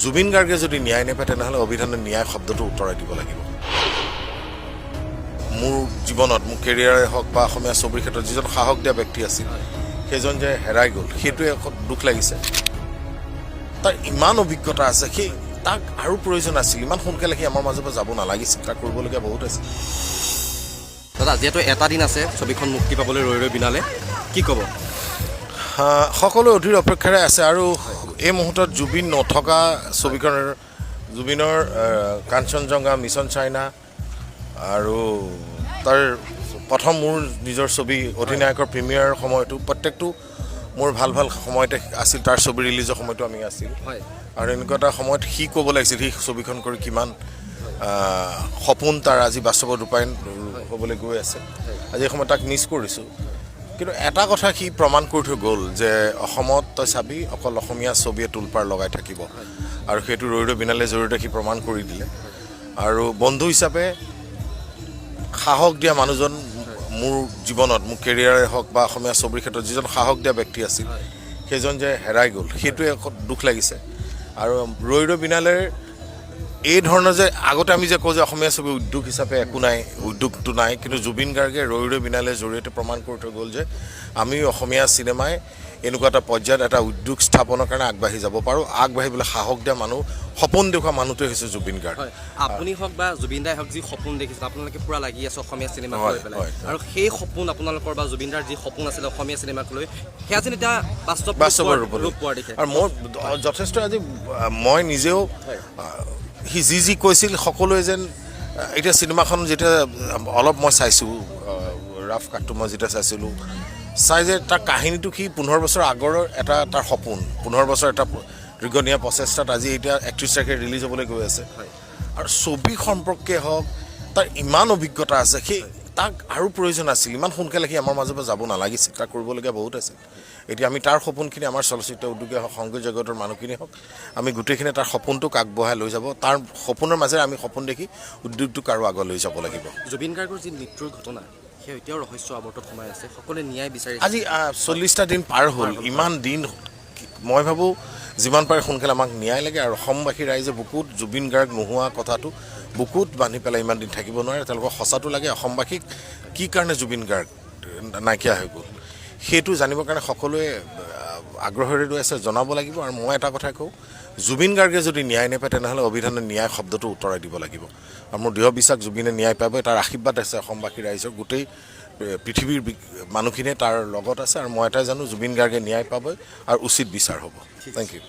জুবিন গাৰ্গে যদি ন্যায় নাপায় তেনেহ'লে অভিধানত ন্যায় শব্দটো উত্তৰাই দিব লাগিব মোৰ জীৱনত মোৰ কেৰিয়াৰে হওক বা অসমীয়া ছবিৰ ক্ষেত্ৰত যিজন সাহস দিয়া ব্যক্তি আছিল সেইজন যে হেৰাই গ'ল সেইটোৱে দুখ লাগিছে তাৰ ইমান অভিজ্ঞতা আছে সেই তাক আৰু প্ৰয়োজন আছিল ইমান সোনকালে সি আমাৰ মাজৰ পৰা যাব নালাগিছিল তাক কৰিবলগীয়া বহুত আছে দাদা যিহেতু এটা দিন আছে ছবিখন মুক্তি পাবলৈ ৰৈ ৰৈ বিনালে কি ক'ব সকলো অধীৰ অপেক্ষাৰে আছে আৰু এই মুহূৰ্তত জুবিন নথকা ছবিখনৰ জুবিনৰ কাঞ্চনজংঘা মিছন চাইনা আৰু তাৰ প্ৰথম মোৰ নিজৰ ছবি অধিনায়কৰ প্ৰিমিয়াৰ সময়টো প্ৰত্যেকটো মোৰ ভাল ভাল সময়তে আছিল তাৰ ছবি ৰিলিজৰ সময়তো আমি আছিল আৰু এনেকুৱা এটা সময়ত সি ক'ব লাগিছিল সি ছবিখন কৰি কিমান সপোন তাৰ আজি বাস্তৱত ৰূপায়ণ হ'বলৈ গৈ আছে আজি এই সময়ত তাক মিছ কৰিছোঁ কিন্তু এটা কথা সি প্ৰমাণ কৰি থৈ গ'ল যে অসমত তই চাবি অকল অসমীয়া ছবিয়ে তোলপাৰ লগাই থাকিব আৰু সেইটো ৰৈ ৰৈ বিনালে জৰিয়তে সি প্ৰমাণ কৰি দিলে আৰু বন্ধু হিচাপে সাহস দিয়া মানুহজন মোৰ জীৱনত মোৰ কেৰিয়াৰে হওক বা অসমীয়া ছবিৰ ক্ষেত্ৰত যিজন সাহস দিয়া ব্যক্তি আছিল সেইজন যে হেৰাই গ'ল সেইটোৱে দুখ লাগিছে আৰু ৰৈ ৰৈ বিনালেৰ এই ধৰণৰ যে আগতে আমি যে কওঁ যে অসমীয়া ছবি উদ্যোগ হিচাপে একো নাই উদ্যোগটো নাই কিন্তু জুবিন গাৰ্গে ৰৈ ৰৈ বিনালেৰ জৰিয়তে প্ৰমাণ কৰি থৈ গ'ল যে আমি অসমীয়া চিনেমাই এনেকুৱা এটা পৰ্যায়ত এটা উদ্যোগ স্থাপনৰ কাৰণে আগবাঢ়ি যাব পাৰোঁ আগবাঢ়িবলৈ সাহস দিয়া মানুহ সপোন দেখুওৱা মানুহটোৱে হৈছে জুবিন গাৰ্গ আপুনি হওক বা জুবিন দাই হওক যি সপোন দেখিছিল আপোনালোকে পূৰা লাগি আছে অসমীয়া চিনেমাক লৈ পেলাই আৰু সেই সপোন আপোনালোকৰ বা জুবিন দাৰ যি সপোন আছিলে অসমীয়া চিনেমাক লৈ সেয়া যেন এতিয়া বাস্তৱৰ ৰূপ পোৱা দেখে আৰু মোৰ যথেষ্ট আজি মই নিজেও সি যি কৈছিল সকলোৱে যেন এতিয়া চিনেমাখন যেতিয়া অলপ মই চাইছোঁ ৰাফ কাটটো মই যেতিয়া চাইছিলোঁ চাই যে তাৰ কাহিনীটো সি 15 বছৰ আগৰ এটা তাৰ সপোন 15 বছৰ এটা দীৰ্ঘদিনীয়া প্ৰচেষ্টাত আজি এতিয়া 31 তাৰিখে ৰিলিজ হ'বলৈ গৈ আছে আৰু ছবি সম্পৰ্কে হওক তাৰ ইমান অভিজ্ঞতা আছে সেই তাক আৰু প্ৰয়োজন আছিল ইমান সোনকালে সি আমাৰ মাজৰ পৰা যাব নালাগিছিল তাক কৰিবলগীয়া বহুত আছে এতিয়া আমি তাৰ সপোনখিনি আমাৰ চলচ্চিত্ৰ উদ্যোগে হওক সংগীত জগতৰ মানুহখিনি হওক আমি গোটেইখিনি তাৰ সপোনটোক আগবঢ়াই লৈ যাব তাৰ সপোনৰ মাজেৰে আমি সপোন দেখি উদ্যোগটোক আৰু আগলৈ যাব লাগিব জুবিন গাৰ্গৰ যি মৃত্যুৰ ঘটনা সেই এতিয়াও ৰহস্য আৱৰ্তত সোমাই আছে সকলোৱে ন্যায় বিচাৰি আজি 40টা দিন পাৰ হ'ল ইমান দিন মই ভাবোঁ যিমান পাৰে সোনকালে আমাক ন্যায় লাগে আৰু অসমবাসী ৰাইজে বুকুত জুবিন গাৰ্গ নোহোৱা কথাটো বুকুত বান্ধি পেলাই ইমান দিন থাকিব নোৱাৰে তেওঁলোকক সঁচাটো লাগে অসমবাসীক কি কাৰণে জুবিন গাৰ্গ নাইকিয়া হৈ গ'ল সেইটো জানিবৰ কাৰণে সকলোৱে আগ্ৰহেৰে ৰৈ আছে জনাব লাগিব আৰু মই এটা কথা কওঁ জুবিন গাৰ্গে যদি ন্যায় নাপায় তেনেহ'লে অভিধানত ন্যায় শব্দটো উত্তৰাই দিব লাগিব আৰু মোৰ দৃঢ় বিশ্বাস জুবিনে ন্যায় পাব তাৰ আশীৰ্বাদ আছে অসমবাসী ৰাইজৰ গোটেই পৃথিৱীৰ মানুহখিনিয়ে তাৰ লগত আছে আৰু মই এটাই জানো জুবিন গাৰ্গে ন্যায় পাবই আৰু উচিত বিচাৰ হ'ব থেংক ইউ